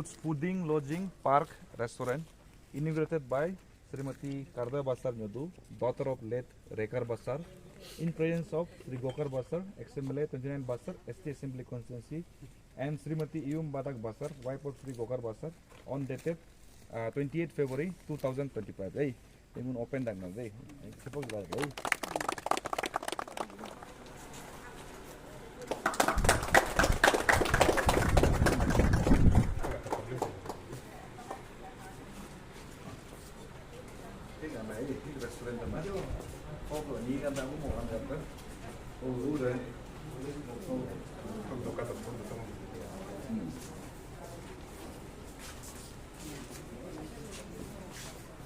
includes fooding, lodging, park, restaurant, inaugurated by Srimati Karda Basar Nyodu, daughter of late Rekar Basar, in presence of Sri Gokar Basar, XMLA 29 Basar, ST Assembly Constituency, and Srimati Ium Badak Basar, wife of Sri Gokar Basar, on dated 28 February 2025. Hey, they will open that now. Hey, suppose that. Hey.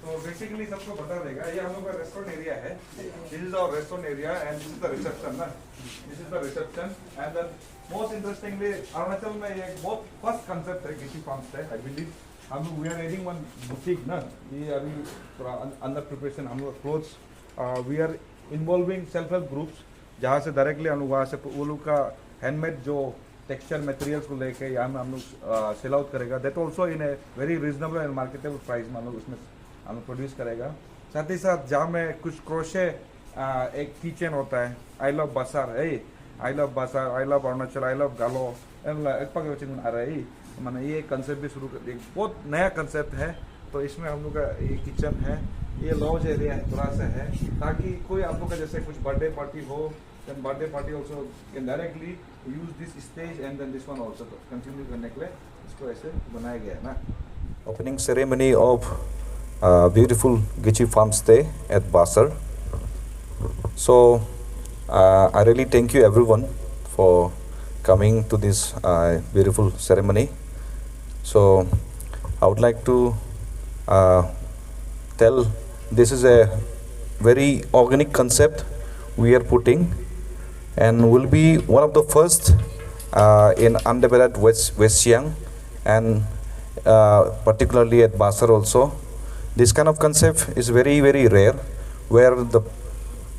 So basically सबको बता देगा ये हम लोग का restaurant area है. This is our restaurant area and this is the reception ना. This is the reception and then most interestingly Arunachal में ये बहुत first concept है किसी farm stay. I believe हम लोग we are adding one boutique ना. ये अभी थोड़ा under preparation हम लोग clothes we are involving self help groups जहाँ से डायरेक्टली हम लोग वहाँ से वो लोग का हैंडमेड जो टेक्सचर मटेरियल्स को लेके यहाँ में हम लोग सेल आउट करेगा. That also in a very reasonable and marketable price में हम लोग उसमें हम लोग प्रोड्यूस करेगा. साथ ही साथ जहाँ में कुछ क्रोशे एक किचन होता है. आई लव बसार आई लव बसार I love Arunachal I love गालो एक पग आ रहा है मैंने ये कंसेप्ट भी शुरू कर दिया. बहुत नया कंसेप्ट है. तो इसमें हम लोग का ये किचन है. ये लॉज एरिया है थोड़ा सा है ताकि कोई आप लोग का जैसे कुछ बर्थडे पार्टी हो then birthday party also can directly use this stage and then this one also continue करने के लिए इसको ऐसे बनाया गया है ना. Opening ceremony of beautiful Gichi farm stay at Basar. So I really thank you everyone for coming to this beautiful ceremony. So I would like to tell this is a very organic concept we are putting and will be one of the first in undeveloped West Siang and particularly at Basar also. This kind of concept is very rare where the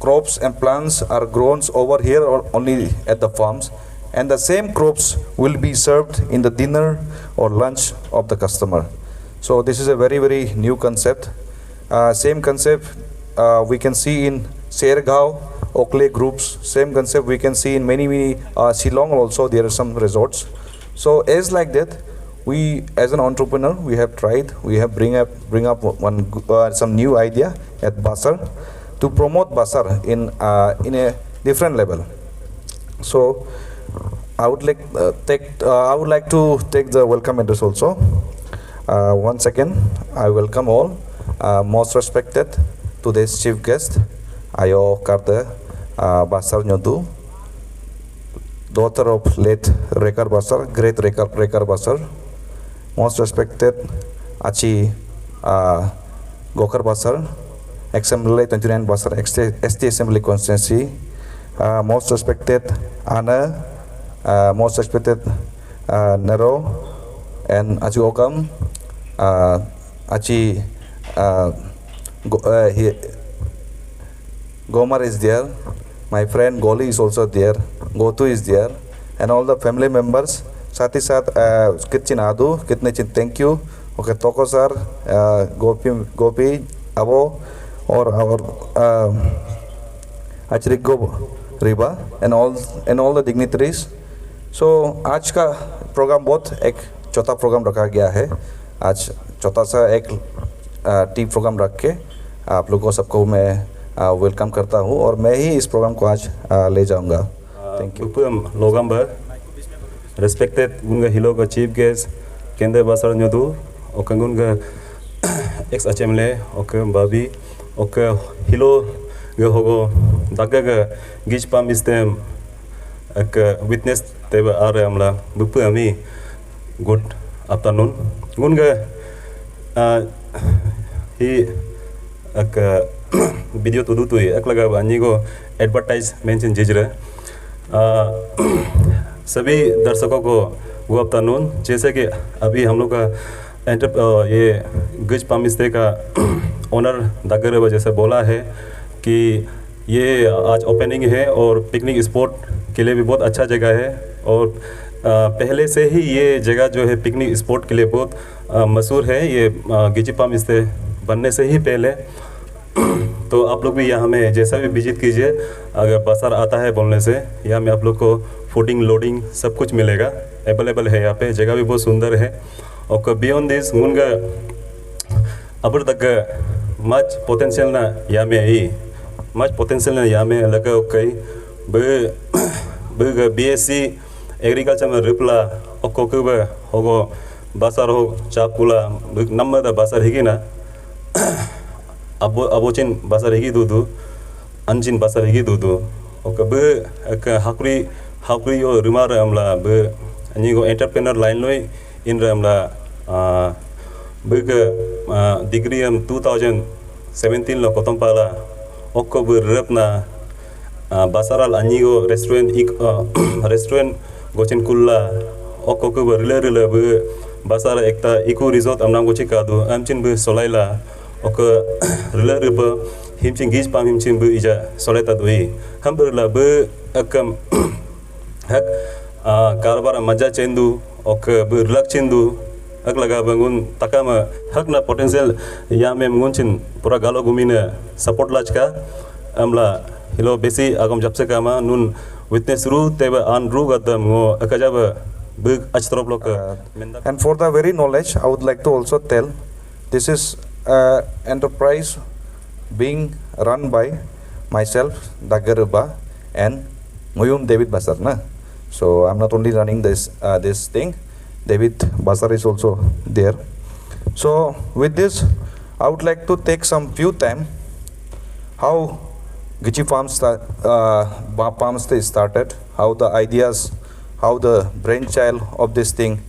crops and plants are grown over here or only at the farms and the same crops will be served in the dinner or lunch of the customer. So this is a very new concept. Same concept we can see in Sergao, Oakley groups. Same concept we can see in many Shillong also there are some resorts. So as like that we as an entrepreneur we have tried we have bring up one some new idea at Basar to promote Basar in a different level. So I would like to take the welcome address also. Once again I welcome all most respected today's chief guest Ayo Karda Basar Nyodu, daughter of late Rekar Basar, great Rekar Basar. Most respected Achi Gokar Basar, XMLA 29 Basar, ST Assembly Constituency. Most respected Anna, most respected Nero and Achi Okam, Achi Gomar is there, my friend Goli is also there, Gotu is there, and all the family members. साथ ही साथ कितने आदू कितने चिन thank you. Okay, Toko sir, Gopi, Abo, और Achrigo Riba, and all the dignitaries. So आज का programme बहुत एक चौथा प्रोग्राम रखा गया है. आज चौथा सा एक टी प्रोग्राम रख के आप लोगों सबको मैं वेलकम करता हूँ और मैं ही इस प्रोग्राम को आज ले जाऊँगा. Thank you. लोगम्बर respected gunga hiloga chief guest Kende Basar Nyodu oka gunga ex HMLA oka babi oka hilo ga hogo daga ga gich pam istem ak witness teba are amla bupu ami good afternoon gunga hi ak video tudu tu ek laga bani go advertise mention jijra सभी दर्शकों को good afternoon. जैसे कि अभी हम लोग का ये गिच पाम स्टे का ओनर दागर वजह से बोला है कि ये आज ओपनिंग है और पिकनिक स्पॉट के लिए भी बहुत अच्छा जगह है और पहले से ही ये जगह जो है पिकनिक स्पॉट के लिए बहुत मशहूर है। ये गिची फार्म इससे बनने से ही पहले तो आप लोग भी यहाँ में जैसा भी विजिट कीजिए, अगर बाजार आता है बोलने से यहाँ में आप लोग को फूडिंग लोडिंग सब कुछ मिलेगा, अवेलेबल है यहाँ पे। जगह भी बहुत सुंदर है। और बियॉन्ड दिस मुनगा अब तक मच पोटेंशियल ना यहाँ में ही मच पोटेंशियल ना यहाँ में लगा कई BSc एग्रीकल्चर में रिप्ला ओकोकुब होगो बाजार हो चापुला नम्बर बाजार हिगी ना अबोचिन बाजार हिगी दूधू अंजिन बाजार हिगी दूधू ओके हाकुरी यो रिमार अमला निगो एंटरप्रेन्योर लाइन लोई इन अमला डिग्री 2017 लो कोतम पाला ओको रेपना बासाराल अनिगो रेस्टोरेंट गोचिन कुल्ला ओको रिले बासार एकता इको रिजोर्ट अमना गोची कादू आमचिन सोलाइला ओको रिले हिमचिन गिज पाम हिमचिन इजा सोलाइता दुई हम अकम हक कारबार मजा चेंदू ओके रिलक चेंदू हक लगा बंगुन तकाम हक ना पोटेंशियल या में मुंचिन पूरा गालो गुमिने सपोर्ट लाच का अमला हिलो बेसी आगम जब से कामा नून विटनेस रू तेब आन रू गदम गो अकजब big achtrop lok and for the very knowledge I would like to also tell this is enterprise being run by myself Dagarba and Nguyum David Basar na. So I'm not only running this thing, David Basar is also there. So with this I would like to take some few time how Gichi Farms started, how the ideas, how the brainchild of this thing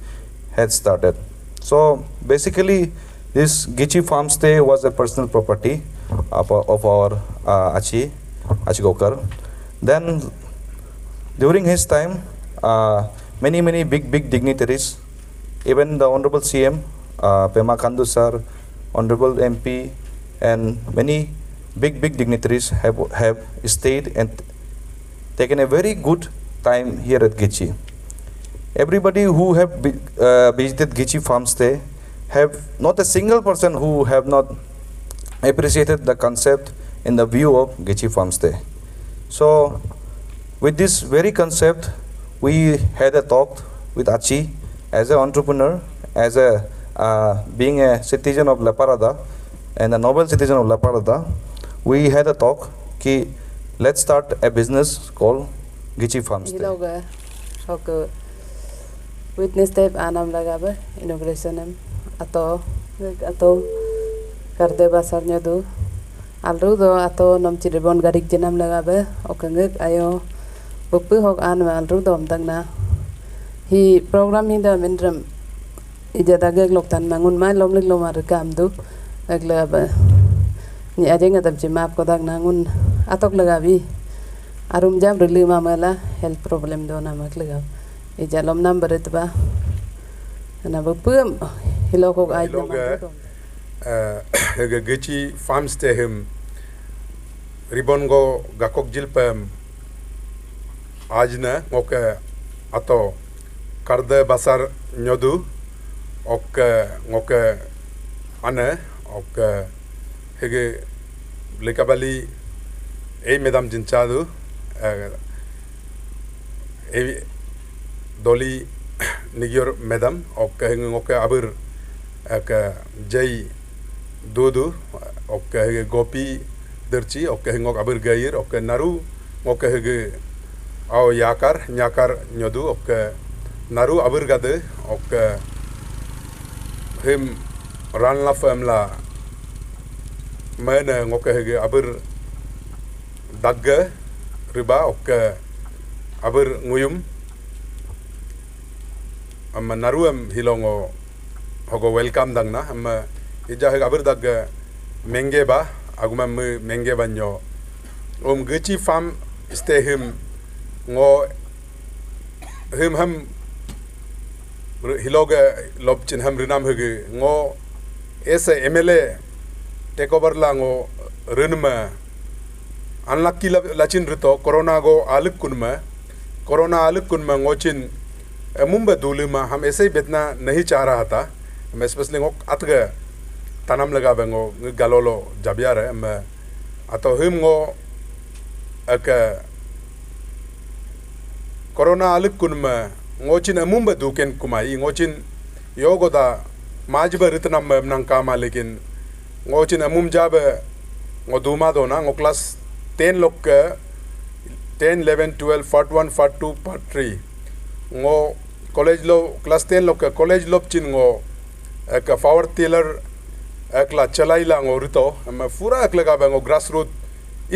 had started. So basically this Gichi Farm Stay was a personal property of our Achi Gokar. Then during his time many big dignitaries, even the Honorable CM Pema Khandu sir, Honorable MP and many big dignitaries have stayed and taken a very good time here at Gichi. Everybody who have visited Gichi Farm Stay have not a single person who have not appreciated the concept in the view of Gichi Farm Stay. So with this very concept we had a talk with Achi as an entrepreneur, as a being a citizen of La Parada and a noble citizen of La Parada. We had a talk कि let's start a business called Gichi Farm Stay. Hiloga hok witness type anam lagabe inauguration em ato karde basar nyadu alru do ato nom chiribon garik jenam lagabe okangek ayo bupu hok an alru dom tangna hi program hinda mindram ijada gek loktan mangun mai lom lik lomar kam du aglabe ni ajeng atam chimap ko dak nangun atok lagabi arum jam rili mamala health problem do namak lagab ijalom number itba na bupum hiloko ai ga Gichi Farm Stay him ribon go gakok jilpem ajna ngoke ato karde basar nyodu ngoke ane hege lekabali ei medam jinchadu ei doli nigior medam ngoke abur jai dudu hege gopi derchi ngok abur gair naru ngoke hege au nyakar nyodu naru abur gade him ran la famla mana ngoke hege abur dagga riba abur nguyum amma naruam hilongo hogo welcome dangna amma ija hege abur dagga menge ba aguma menge banyo Gichi Farm Stay him ngo him hiloga lobchin ham rinam hege ngo ese MLA take over la ngo rinma unlucky lachin rito corona go aluk kunma ngochin Mumbai दूलिमा हम ऐसे ही बेतना नहीं चाह रहा था मैं specially ngok atga tanam laga bengo galolo jabiare me atau him ngo aka corona alik kun me ngochin mumbay duken kumai ngochin yogo da majba ritna me nang kama lekin ngochin mum jabe ngoduma do na ngo class 10 lok 10 11 12 part 1 part 2 part 3 ngo college lo class 10 lok college lop chin ngo ek power tiller ekla chalaila ngo rito me pura ekla ga ngo grassroot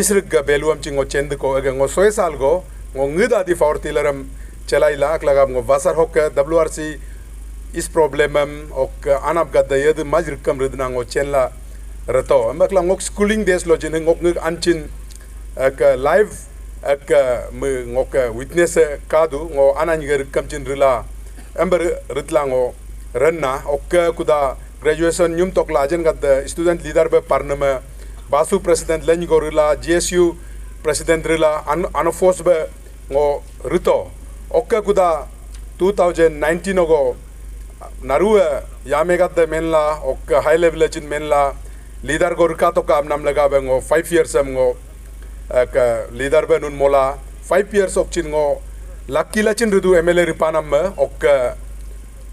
isrik ga beluam chin ngo chend ko ngo 6 साल go ngo ngida di power tiller am chalaila ekla ga ngo vasar hok WRC is problem am ok anap ga da yed majr kam ridna ngo chenla rato ekla ngo schooling days lo jin ngo ngik anchin ek live ek me ngok witness kadu ngo anany ger kam chin rila ember ritla ngo renna ok kuda graduation nyum tok la jen gad student leader be parnama basu president len gorila GSU president rila anofos be ngo rito ok kuda 2019 go naru yame gad menla ok high level chin menla leader gor ka to kam nam laga be ngo 5 years am ngo ka leader be nun mola 5 years of chin ngo lucky la chin rudu MLA ripanam me ok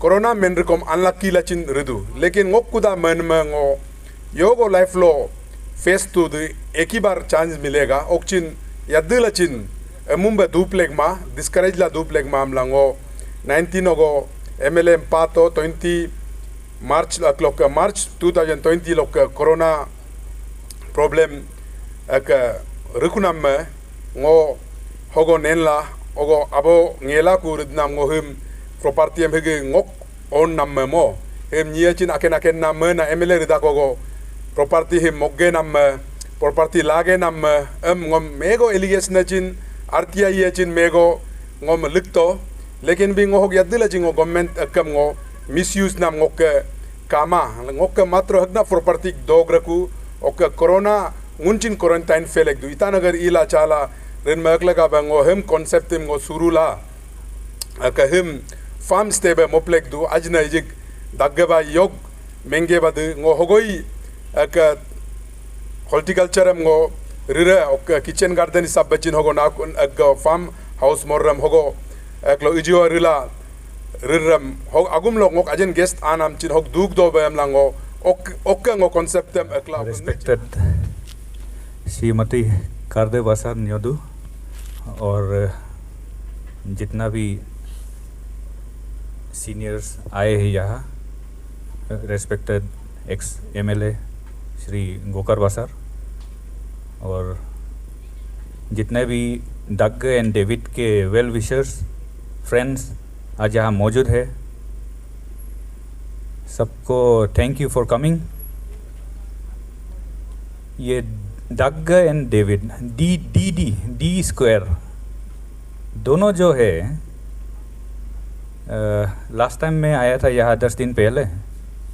corona men rekom unlucky la chin rudu lekin ngok kuda men me ngo yogo life lo face to the एक ही बार chance मिलेगा ओक्चिन यद्दला चिन मुंबई दूपलेग मा discourage ला दूपलेग मा हमलांगो 19 गो MLA पातो 20 मार्च clock मार्च 2020 लोक corona problem एक रुकुनम में ngो होगो नेनला ओगो अबो ngeला कुरदनाम ngो हम property em hege ngok on nam mo em nia chin aken nam na MLA rida ko property him mogge nam property lage nam ngom mego allegation chin RTI ye chin mego ngom likto lekin bi ngo yadila chin ngo government kam ngo misuse nam ngok kama ngok matro hagna property dograku ok corona ngunchin quarantine felek du itanagar ila chala ren makla ga bango hem concept ngo surula ka hem farm stay moplek du ajna ijik daggeba yog menge bad ngo hogoi ak horticulture ngo rira ok kitchen garden sab bachin hogo na ak farm house morram hogo ak lo ijo rila riram hog agum lo ngok ajen guest anam chin hog dug do bam lango ok ngo concept ak la respected Shrimati कारदे बसार न्योदू और जितना भी seniors आए हैं यहाँ respected x MLA Shri Gokar बसार और जितने भी डग एंड डेविड के वेल विशर्स फ्रेंड्स आज यहाँ मौजूद है सबको थैंक यू फॉर कमिंग। ये डग एंड डेविड डी स्क्वायर दोनों जो है लास्ट टाइम मैं आया था यहाँ 10 दिन पहले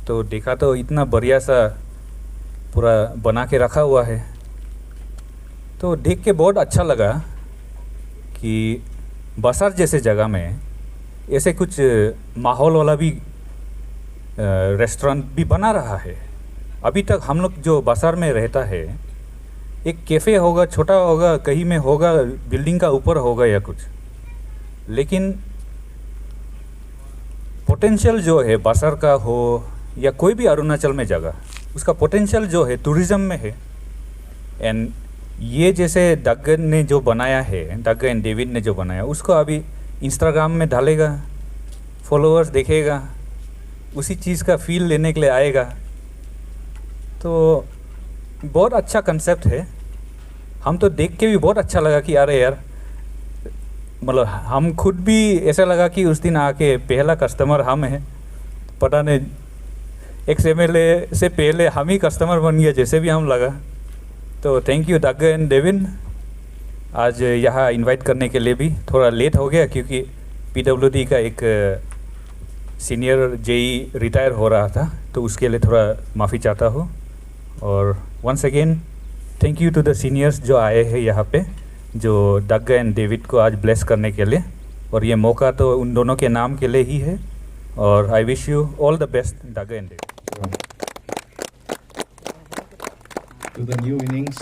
तो देखा तो इतना बढ़िया सा पूरा बना के रखा हुआ है तो देख के बहुत अच्छा लगा कि बसार जैसे जगह में ऐसे कुछ माहौल वाला भी रेस्टोरेंट भी बना रहा है। अभी तक हम लोग जो बसार में रहता है एक कैफ़े होगा छोटा होगा कहीं में होगा बिल्डिंग का ऊपर होगा या कुछ लेकिन पोटेंशियल जो है बसार का हो या कोई भी अरुणाचल में जगह उसका पोटेंशियल जो है टूरिज़्म में है। एंड ये जैसे डग ने जो बनाया है डग एंड डेविड ने जो बनाया उसको अभी इंस्टाग्राम में डालेगा फॉलोअर्स देखेगा उसी चीज़ का फील लेने के लिए आएगा तो बहुत अच्छा कंसेप्ट है। हम तो देख के भी बहुत अच्छा लगा कि अरे यार मतलब हम खुद भी ऐसा लगा कि उस दिन आके पहला कस्टमर हम हैं पता नहीं एक्स MLA से पहले हम ही कस्टमर बन गया जैसे भी हम लगा। तो thank you Doug and David आज यहाँ इनवाइट करने के लिए भी थोड़ा लेट हो गया क्योंकि PWD का एक सीनियर JE रिटायर हो रहा था तो उसके लिए थोड़ा माफ़ी चाहता हूँ। और once again thank you to the seniors जो आए हैं यहाँ पे जो डग एंड डेविड को आज ब्लेस करने के लिए और ये मौका तो उन दोनों के नाम के लिए ही है और I wish you all the best Daga and To the new innings,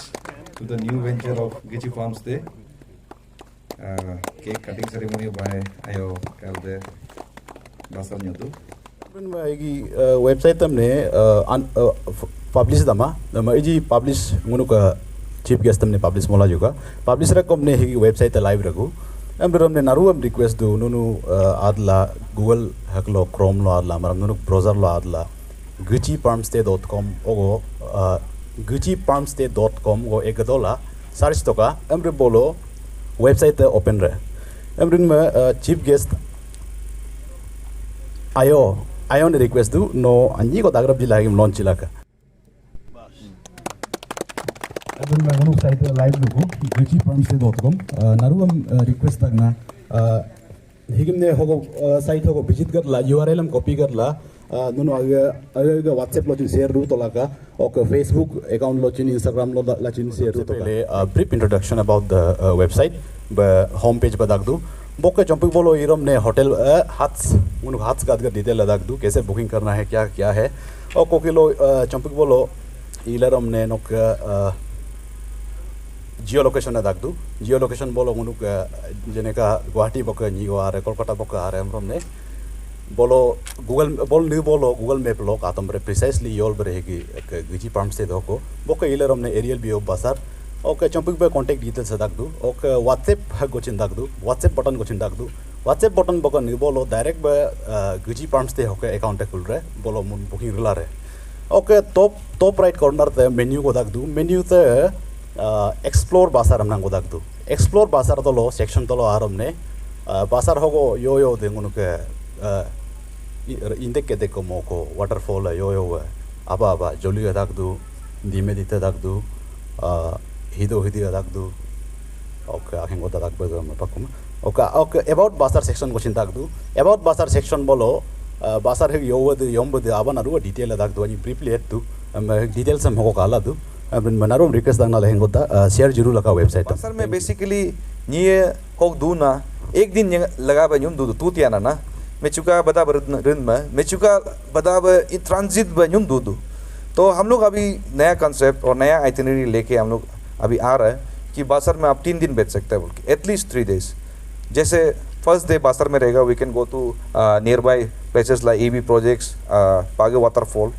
to the new venture of Gichi Farm Stay. Cake cutting ceremony by Ayo Elde Basar Nyatu. igi website tamne publish dama iji publish ngunu ka chief guest tamne publish mola juga publish ra komne higi website live ragu amrom ne naru am request do nunu adla google haklo chrome lo adla maram nunu browser lo adla gichifarmstay.com ogo gichifarmstay.com go ekadola search toka amre bolo website open re amrin ma chief guest ayo ne request do no anyi ko dagrab jila gi launch chila ka amrin ma ngunu site live lugu gichifarmstay.com naru am request tagna higim ne hogo site hogo visit karla url am copy karla nunu aga WhatsApp lo share ru to laka ok Facebook account lo chin Instagram lo la chin share ru to pele brief introduction about the website home page ba dak du bokke chompik bolo irom ne hotel hats nunu hats ka detail dak du kaise booking karna hai क्या है और kokilo chompik bolo ilerom ne nok geolocation dak du geolocation bolo nunu jeneka Guwahati bokke ni go are Kolkata bokke are amrom ne bolo Google map lo atom re precisely yol beregi Gichi Farmstay doko boka ilerom ne aerial view basar ok chompik be contact details dak du ok WhatsApp gochin dak du WhatsApp button gochin dak du WhatsApp button boka ni bolo direct be Gichi Farmstay ok account khul re bolo mun booking rela re ok top right corner te menu ko dak du menu te explore basar am nang ko dak du explore basar to lo section to lo arom ne basar hogo yo de ngunu ke indek ke deko moko waterfall yo aba joli dak du dime dite dak du hido dak du ok akhen goda dak ba ma pakum ok about basar section ko chin dak du about basar section bolo basar he yo yom bode aba naru detail dak du ani briefly et du details am ko kala du abin manarum request dang na lehen goda share juru laka website basar में basically nie kok du na एक दिन लगा ba nyum du tu tiana na Mechuka बदा रिंद में मेचुका बदा transit बन दूदू तो हम लोग अभी नया कंसेप्ट और नया आइटिनरी लेके हम लोग अभी आ रहे हैं कि बासर में आप 3 दिन बैठ सकते हैं बोल के एटलीस्ट 3 days जैसे फर्स्ट डे बासर में रहेगा we can go to nearby places like EB projects पागे waterfall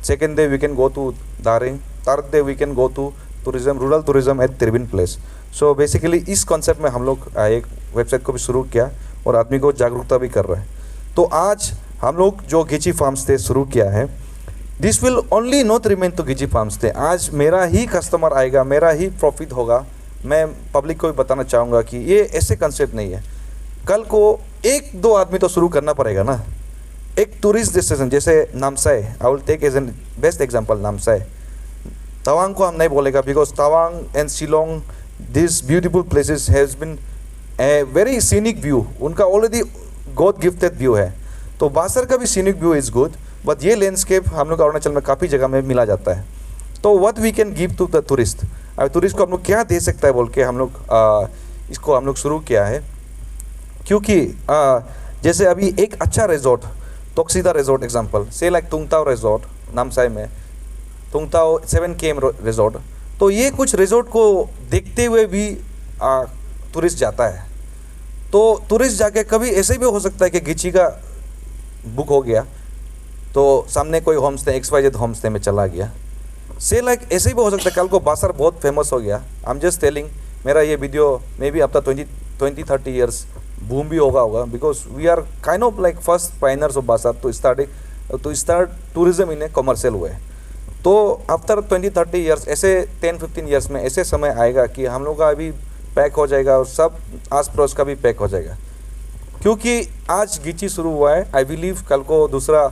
second day we can go to Daring third day we can go to tourism rural tourism at Tirbin place so basically इस concept में हम लोग एक website को भी शुरू किया और आदमी को जागरूकता भी कर रहे हैं तो आज हम लोग जो गिची फार्म स्टे शुरू किया है this will only not remain to गिची farm stay आज मेरा ही कस्टमर आएगा मेरा ही प्रॉफिट होगा मैं पब्लिक को भी बताना चाहूँगा कि ये ऐसे कंसेप्ट नहीं है कल को 1-2 आदमी तो शुरू करना पड़ेगा ना एक टूरिस्ट डेस्टिनेशन जैसे Namsai I will take as an best example Namsai Tawang को हम नहीं बोलेगा because Tawang and Shillong this beautiful places has been a very scenic view उनका ऑलरेडी गॉड गिफ्टेड व्यू है तो बासर का भी scenic view is good but ये लैंडस्केप हम लोग अरुणाचल में काफ़ी जगह में मिला जाता है तो what we can give to the tourist अब टूरिस्ट को हम लोग क्या दे सकता है बोल के हम लोग इसको हम लोग शुरू किया है क्योंकि जैसे अभी एक अच्छा रिजॉर्ट तोक्सीदा रिजॉर्ट एग्जांपल से लाइक तुंगताओ रिजॉर्ट नामसाई में तुंगताओ 7KM रिजॉर्ट तो ये कुछ रिजॉर्ट को देखते हुए भी टूरिस्ट जाता है तो टूरिस्ट जाके कभी ऐसे भी हो सकता है कि गिची का बुक हो गया तो सामने कोई home stay XYZ home stay में चला गया से लाइक ऐसे भी हो सकता है कल को बासर बहुत फेमस हो गया आई एम जस्ट टेलिंग मेरा ये video may be after 20-30 years boom भी होगा because we are kind of like first pioneers of Basar to start tourism in a commercial way तो आफ्टर 20-30 ईयर्स ऐसे 10-15 ईयर्स में ऐसे समय आएगा कि हम लोग का अभी पैक हो जाएगा और सब आस पड़ोस का भी पैक हो जाएगा क्योंकि आज गिची शुरू हुआ है आई बिलीव कल को दूसरा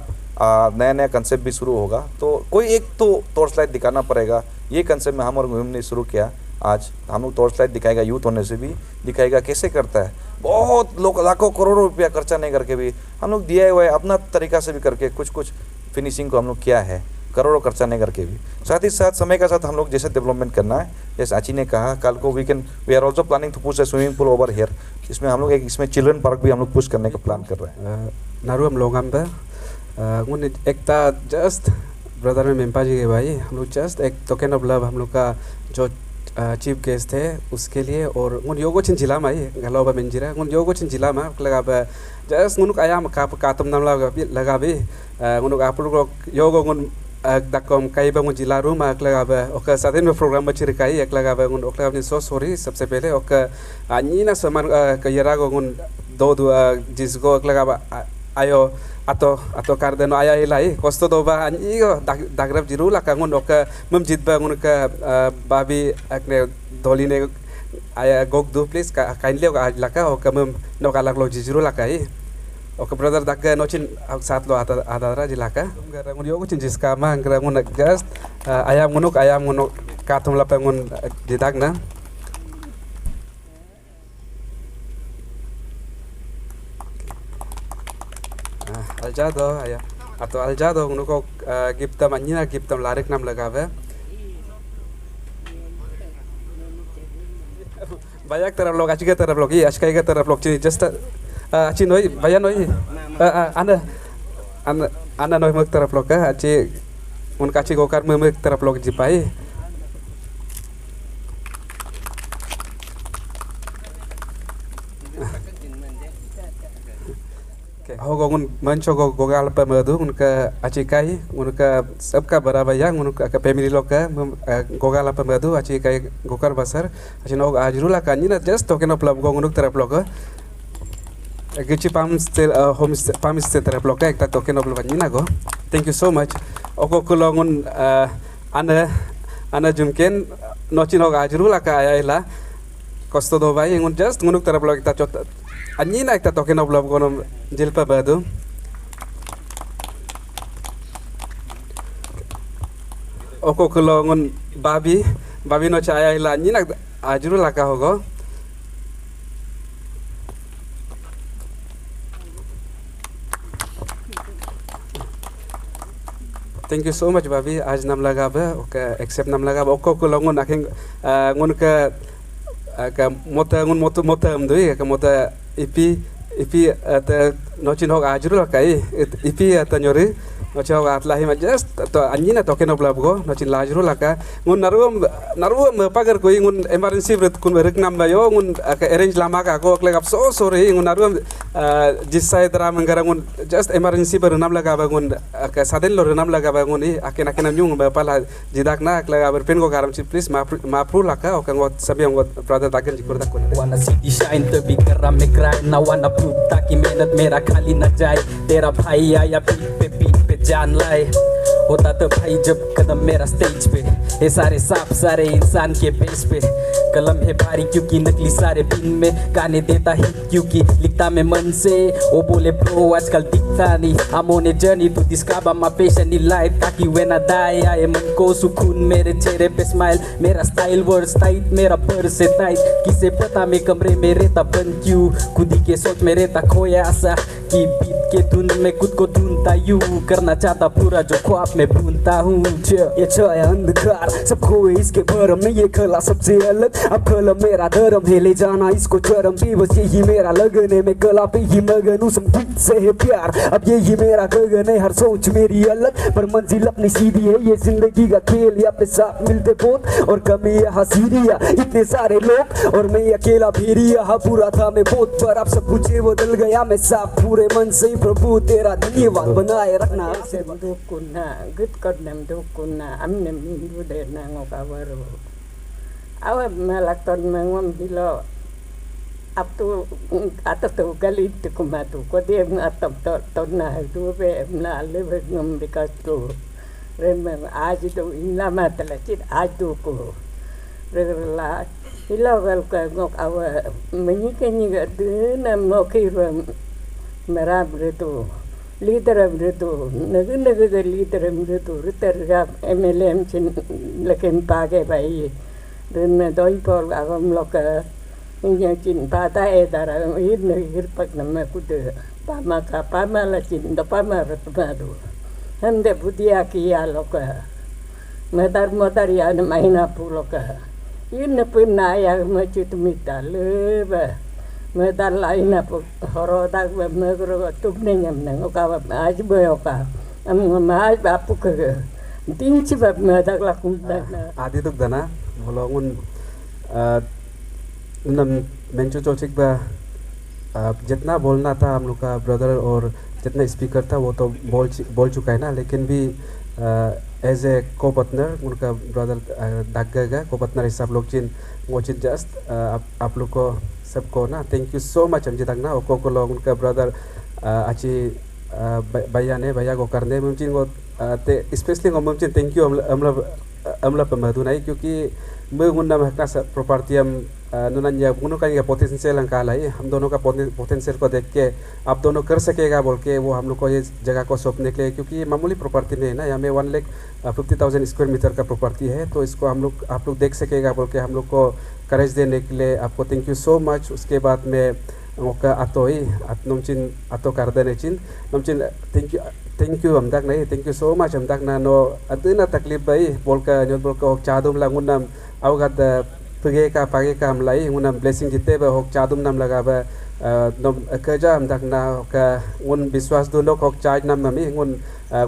नया कंसेप्ट भी शुरू होगा तो कोई एक तो टॉर्च लाइट दिखाना पड़ेगा ये कंसेप्ट में हम और मुहिम ने शुरू किया आज हम लोग टॉर्च लाइट दिखाएगा यूथ होने से भी दिखाएगा कैसे करता है बहुत लोग लाखों करोड़ों रुपया खर्चा नहीं करके भी हम लोग दिया हुआ है अपना तरीका से भी करके कुछ फिनिशिंग को हम लोग किया है करोड़ों खर्चा नहीं करके भी साथ ही साथ समय के साथ हम लोग जैसे डेवलपमेंट करना है जैसे आची ने कहा कल को we are also planning to push a swimming pool over here इसमें हम लोग एक इसमें चिल्ड्रन पार्क भी हम लोग पुश करने का प्लान कर रहे हैं. नारू हम लोग हम पे उन एकता जस्ट ब्रदर में मेम्पा जी के भाई हम लोग जस्ट एक टोकन ऑफ लव हम लोग का जो चीफ गेस्ट थे उसके लिए और उन योगो चिन जिला में गलोबा मंजिरा उन योगो चिन जिला में लगा पे जस्ट उन आयाम कातम नाम लगा भी उन आप लोग योगो उन दकम कई बार जिला रूम लगा पे ओके साथ में प्रोग्राम बच्चे रिकाई एक लगा पे उन ओके सो सॉरी सबसे पहले ओके अन्य ना समान कयरा को उन दो जिसको लगा ayo atau karden ayah ilai kosto doba anjigo dagrab jiru lah kangun oka memjid bangun ke babi akne doline ayah gog du please kain leo laka oka mem no kalak lo jiru lah kai oka brother daga nocin saat lo adara jilaka ngarangun yo kucin jiska ma ngarangun gas ayam ngunuk katum lapangun didagna Aljado ayah atau Aljado unuko giptam anjina giptam larik nam lagawe banyak terap log aci terap log iya askai terap log cini just aci noi bayan noi anda noi mek terap log aci un kaci gokar mek terap log jipai हो gun मंचो को गोगाल पे मधु उनका अचिकाई उनका सबका बराबर या उनका family लोग का गोगाल पे मधु अचिकाई गोकर बसर अचिनो आजरूला कानी ना जस्ट टोकन ऑफ लव गोंगुनुक तरफ लोग गिची होम पाम स्टे तरफ लोग का एक टोकन ऑफ लव ना go thank you so much ओको कुलोंगुन ana jumken nocino आजरूला का आयाला kosto do bai ngun just ngunuk तरफ लोग kita chot anjina ekta token of love gonom jilpa badu oko kulongun babi no chaya ila anjina ajuru laka hogo thank you so much babi आज नाम लगा बे okay accept नाम लगा oko kulongun aking ngun ka mota amdui ka mota ipi ata nocin hok ajru kai ipi ata nyori nocin hok atlahi majas to anjina token of love go nocin lajru laka ngun naruam pagar koi ngun emergency bret kun berek nam bayo ngun ka arrange lama ka ko klek so sorry ngun naruam jisai tara mangara ngun just emergency ber nam laga bangun ka saden lo nam laga bangun i aken nyung ba pala jidak na klek ber pen ko garam please ma pru laka o kan got sabi ngot brother taken jikur takun wanna see the shine to be karam me cry now wanna prove ताकि मेहनत मेरा खाली न जाए तेरा भाई आया पीठ पे जान लाए होता तो भाई जब कदम मेरा स्टेज पे ये सारे सांप सारे इंसान के बेस पे कलम है भारी क्योंकि नकली सारे बिन में गाने देता है क्योंकि लिखता मैं मन से वो बोले ब्रो आजकल दिखता नहीं I'm on a journey to discover my passion in life ताकि when I die आए मन को सुकून मेरे चेहरे पे स्माइल मेरा स्टाइल वर्ड्स टाइट मेरा पर्स है टाइट किसे पता मैं कमरे में रहता बन क्यों खुदी के सोच में रहता खोया ऐसा कि बीत के धुन में खुद को ढूंढता यूं करना चाहता पूरा जो ख्वाब में भूनता हूँ ये छाया अंधकार सबको इसके भरम में ये खला सबसे अलग अब कलम मेरा धर्म है ले जाना इसको चरम पे बस यही मेरा लगन है मैं कला पे ही मगन हूँ संगीत से है प्यार अब यही मेरा गगन है हर सोच मेरी अलग पर मंजिल अपनी सीधी है ये जिंदगी का खेल यहाँ पे साथ मिलते बहुत और कमी यहाँ सीरिया इतने सारे लोग और मैं अकेला फिर यहाँ पूरा था मैं बहुत पर अब सब कुछ बदल गया मैं साफ पूरे मन से प्रभु तेरा धन्यवाद बनाए रखना kuna good god nam do kuna amne mindu de na ngokawaro awe malakton mangom bilo aptu atatu galit kumatu ko de atap to na du be na lebe ngom bikastu rem aaj do inla matala chit aaj do ko la ilo gal ka ngok awe meni kenyi ga de na mo kiram merab retu leader of retu naga leader of retu ritar MLM chin lekin page bai den doi pol agam loka nya chin pata e dara ir ne ir pak nam ku de pama la chin da pama ratmadu hande budia kiya loka madar ya mahina pu loka in punna ya ma chit mita leba Meda lain apa horodak megro tubnenya meneng ka aj boyoka am ngamai bapu ke tinci bab medak lakum dana आदि तो दना बोलो उन नम मेंचो चोचिक बा जितना बोलना था हम लोग का ब्रदर और जितना स्पीकर था वो तो बोल चुका है ना लेकिन भी एज ए को पार्टनर उनका ब्रदर दागेगा को पार्टनर हिसाब लोग चिन वो चिन जस्ट आप लोग को सबको ना थैंक यू सो मच हम जितना ओको को लोग उनका ब्रदर अच्छी भैया को करने मुमकिन वो स्पेशली को मुमकिन थैंक यू हमला पमदु नहीं क्योंकि मैं उन्ना महका प्रॉपर्टी हम नुनन्या दोनों का पोटेंशियल अंका लाई हम दोनों का पोटेंशियल को देख के आप दोनों कर सकेगा बोल के वो हम लोग को ये जगह को सौंपने के लिए क्योंकि मामूली प्रॉपर्टी नहीं है ना यहाँ में 1,50,000 स्क्वायर मीटर का प्रॉपर्टी है तो इसको हम लोग आप लोग देख सकेगा बोल के हम लोग को करेज देने के लिए आपको थैंक यू सो मच। उसके बाद में ओका आतो ही नमचिन आतो कर देने चिन नमचिन थैंक यू हम तक नहीं थैंक यू सो मच हम तक ना नो अदना तकलीफ भाई बोल का जो बोल का चादुम ला गुन्नम अवगत पगे का पागे का हम लाई गुन्नम ब्लेसिंग जिते बे होक चादुम नाम लगा बे नम कजा हम तक ना का उन विश्वास दो लोग होक चार्ज नाम नमी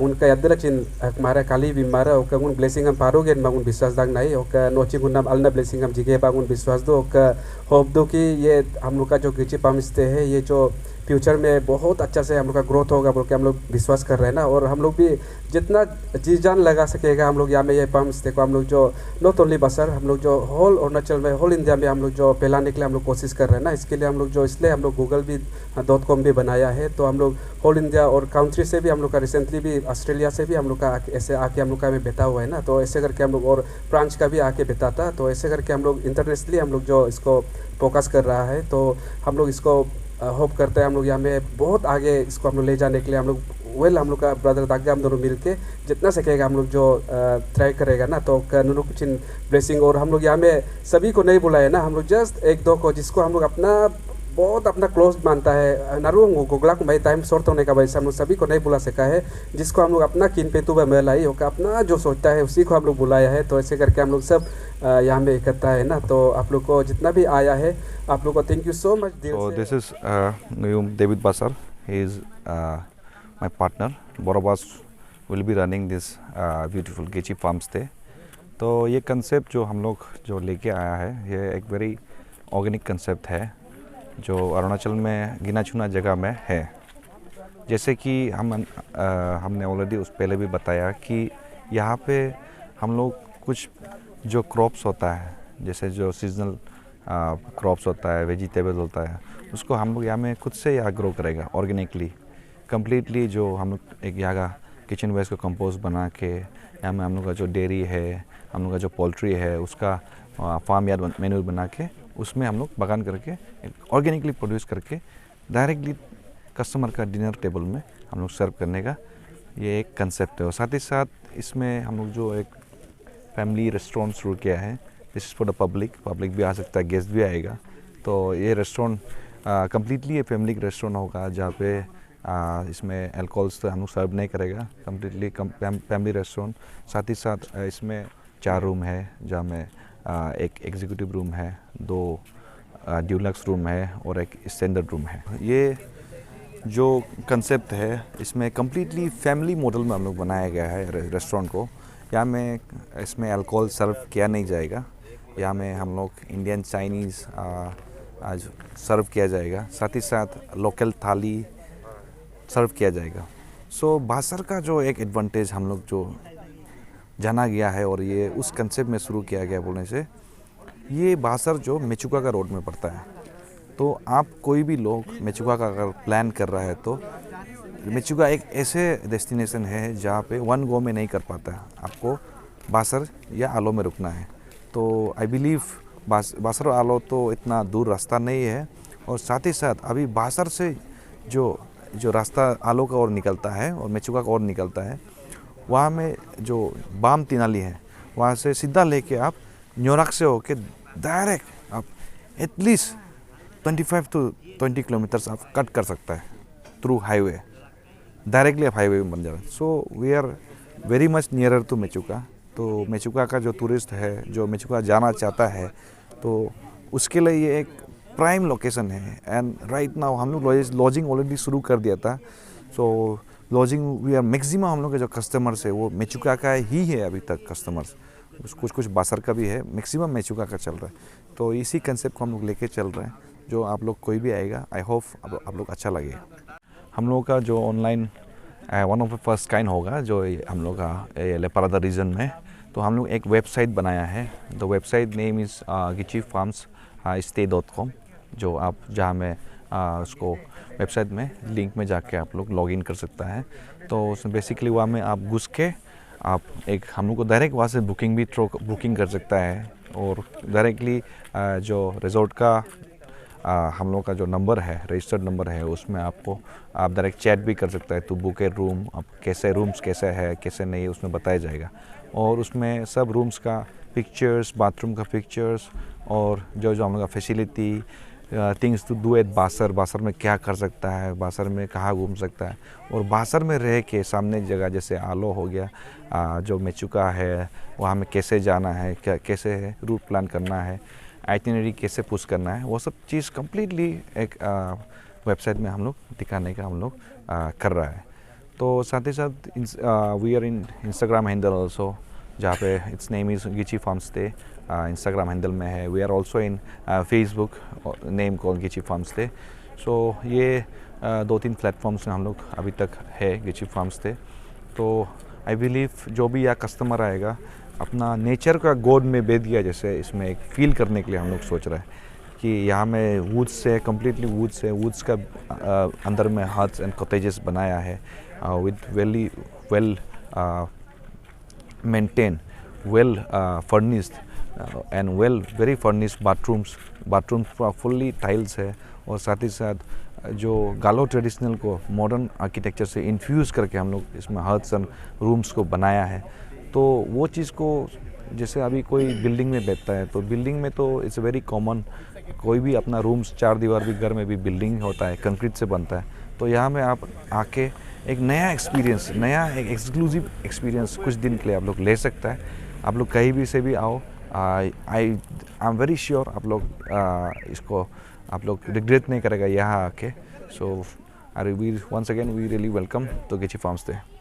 उनका याद चिन हमारा काली बीमार ओका उन ब्लेसिंग हम पारोगे उन विश्वास दाग नहीं ओका नोची गुन्नम अलना ब्लेसिंग हम जिगे बाग उन विश्वास दो ओका होप दो कि ये हम लोग का जो गिची पामिस्ते है ये जो फ्यूचर में बहुत अच्छा से हम लोग का ग्रोथ होगा बोल के हम लोग विश्वास कर रहे हैं ना और हम लोग भी जितना जी जान लगा सकेगा हम लोग यहाँ में ये पामिस्ते को हम लोग जो नॉट ओनली बसर हम लोग जो होल अरुणाचल में होल इंडिया में हम लोग जो फैलाने के लिए हम लोग कोशिश कर रहे हैं ना इसके लिए हम लोग जो इसलिए हम लोग गूगल भी .com भी बनाया है तो हम लोग होल इंडिया और काउंट्री से भी हम लोग का रिसेंटली भी ऑस्ट्रेलिया से भी हम लोग का ऐसे आके हम लोग का में बैठा हुआ है ना तो ऐसे करके हम लोग और फ्रांस का भी आके बैठा था तो ऐसे करके हम लोग इंटरनेशनली हम लोग जो इसको फोकस कर रहा है तो हम लोग इसको होप करते हैं हम लोग यहाँ में बहुत आगे इसको हम लोग ले जाने के लिए हम लोग हम लोग का ब्रदर दागा हम दोनों मिल के जितना सकेगा हम लोग जो ट्राई करेगा ना तो कानूनों कुछ ब्लेसिंग और हम लोग यहाँ में सभी को नहीं बुलाए ना हम लोग जस्ट एक दो को जिसको हम लोग अपना बहुत अपना क्लोज मानता है नारू गोगला को भाई टाइम शॉर्ट होने का वजह से हम लोग सभी को नहीं बुला सका है जिसको हम लोग अपना किन पे तो मिलाई होगा अपना जो सोचता है उसी को हम लोग बुलाया है तो ऐसे करके हम लोग सब यहाँ में इकट्ठा है ना तो आप लोग को जितना भी आया है आप लोग को thank you so much. So this is David Basar. He is my partner. Both of us will be running this beautiful Gechi farm stay. तो ये कंसेप्ट जो हम लोग जो लेके आया है ये एक वेरी ऑर्गेनिक कंसेप्ट है जो अरुणाचल में गिना चुना जगह में है। जैसे कि हमने ऑलरेडी उस पहले भी बताया कि यहाँ पे हम लोग कुछ जो क्रॉप्स होता है जैसे जो सीजनल क्रॉप्स होता है वेजिटेबल होता है उसको हम लोग यहाँ में खुद से यहाँ ग्रो करेगा ऑर्गेनिकली कम्प्लीटली जो हम लोग एक यहाँ का किचन वेस्ट को कंपोस्ट बना के यहाँ में हम लोग का जो डेयरी है हम लोग का जो पोल्ट्री है उसका फार्म यार्ड मेन्यू बना के उसमें हम लोग बागान करके ऑर्गेनिकली प्रोड्यूस करके डायरेक्टली कस्टमर का डिनर टेबल में हम लोग सर्व करने का ये एक कंसेप्ट है। और साथ ही साथ इसमें हम लोग जो एक फैमिली रेस्टोरेंट शुरू किया है this is for the public भी आ सकता है गेस्ट भी आएगा तो ये रेस्टोरेंट कम्प्लीटली फैमिली रेस्टोरेंट होगा जहाँ पे इसमें अल्कोहल्स तो हम लोग सर्व नहीं करेगा कम्प्लीटली फैमिली रेस्टोरेंट। साथ ही साथ इसमें 4 रूम है जहाँ में एक एग्जीक्यूटिव रूम है 2 ड्यूलक्स रूम है और एक स्टैंडर्ड रूम है। ये जो कंसेप्ट है इसमें कम्प्लीटली फैमिली मॉडल में हम लोग बनाया गया है रेस्टोरेंट को। यहाँ में इसमें अल्कोहल सर्व किया नहीं जाएगा यहाँ में हम लोग इंडियन चाइनीज़ आज सर्व किया जाएगा साथ ही साथ लोकल थाली सर्व किया जाएगा। सो बासर का जो एक एडवांटेज हम लोग जो जाना गया है और ये उस कंसेप्ट में शुरू किया गया बोलने से ये बासर जो मेचुका का रोड में पड़ता है तो आप कोई भी लोग मेचुका का अगर प्लान कर रहा है तो मेचुका एक ऐसे डेस्टिनेशन है जहाँ पे वन गो में नहीं कर पाता है आपको बासर या आलो में रुकना है। तो आई बिलीव बासर और आलो तो इतना दूर रास्ता नहीं है और साथ ही साथ अभी बासर से जो रास्ता आलो का ओर निकलता है और मेचुका का ओर निकलता है वहाँ में जो बाम तिनाली है वहाँ से सीधा लेके आप न्योराक से होके डायरेक्ट आप एटलीस्ट 25 to 20 किलोमीटर्स आप कट कर सकता है थ्रू हाईवे डायरेक्टली आप हाईवे में बन जा रहा है। So we are very much nearer to Mechuka. तो मेचुका का जो टूरिस्ट है जो मेचुका जाना चाहता है तो उसके लिए ये एक प्राइम लोकेशन है एंड राइट नाउ हम लोग लॉजिंग ऑलरेडी शुरू कर दिया था। सो लॉजिंग वी आर मैक्सिमम हम लोग के जो कस्टमर्स है वो मेचुका का ही है अभी तक कस्टमर्स, कुछ बासर का भी है, मैक्सिमम मेचुका का चल रहा है। तो इसी कंसेप्ट को हम लोग लेके चल रहे हैं। जो आप लोग कोई भी आएगा आई होप आप लोग अच्छा लगेगा। हम लोगों का जो online one of the first kind होगा जो हम लोग का लेपारादा रीजन में, तो हम लोग एक वेबसाइट बनाया है। The website name is gichifarmsstay.com, जो आप जहाँ में उसको वेबसाइट में लिंक में जाके आप लोग लॉगिन कर सकता है। तो उसमें बेसिकली वहाँ में आप घुस के आप एक हम लोग को डायरेक्ट वहाँ से बुकिंग कर सकता है और डायरेक्टली जो रिजॉर्ट का हम लोग का जो नंबर है, रजिस्टर्ड नंबर है, उसमें आपको आप डायरेक्ट चैट भी कर सकता है टू बुक ए रूम। आप कैसे रूम्स कैसे है कैसे नहीं उसमें बताया जाएगा और उसमें सब रूम्स का पिक्चर्स, बाथरूम का पिक्चर्स और जो हम लोग का facility, things to do at Basar में क्या कर सकता है, बासर में कहाँ घूम सकता है और बासर में रह के सामने जगह जैसे आलो हो गया, जो मेचुका है वहाँ में कैसे जाना है, क्या कैसे है रूट प्लान करना है, आइटिनरी कैसे पुश करना है, वो सब चीज़ कम्प्लीटली एक वेबसाइट में हम लोग दिखाने का हम लोग कर रहा है। तो साथ ही साथ we are in Instagram handle also, जहाँ पे it's name is Gichi farm stay, Instagram handle में है। We are also in Facebook, name call Gichi farm stay. So ये 2-3 प्लेटफॉर्म्स में हम लोग अभी तक है गिची फार्म स्टे। तो आई बिलीव जो भी यहाँ कस्टमर आएगा अपना नेचर का गोद में बेच दिया जैसे इसमें एक फील करने के लिए हम लोग सोच रहे हैं कि यहाँ में वुड्स से कम्प्लीटली वुड्स का अंदर में हट्स एंड कॉटेजेस बनाया है with well maintain, well furnished and very furnished bathrooms fully tiles है और साथ ही साथ जो गालो ट्रेडिशनल को मॉडर्न आर्किटेक्चर से इन्फ्यूज़ करके हम लोग इसमें हट्स एंड रूम्स को बनाया है। तो वो चीज़ को जैसे अभी कोई बिल्डिंग में बैठता है तो बिल्डिंग में तो इट्स वेरी कॉमन, कोई भी अपना रूम्स 4 दीवार भी घर में भी बिल्डिंग होता है, कंक्रीट से बनता है। तो यहाँ में आप आके एक नया एक्सपीरियंस, नया एक एक्सक्लूसिव एक्सपीरियंस कुछ दिन के लिए आप लोग ले सकता है। आप लोग कहीं भी से भी आओ, आई एम वेरी श्योर आप लोग इसको आप लोग रिग्रेट नहीं करेगा यहाँ आके। So once again we really welcome to गिची farm stay.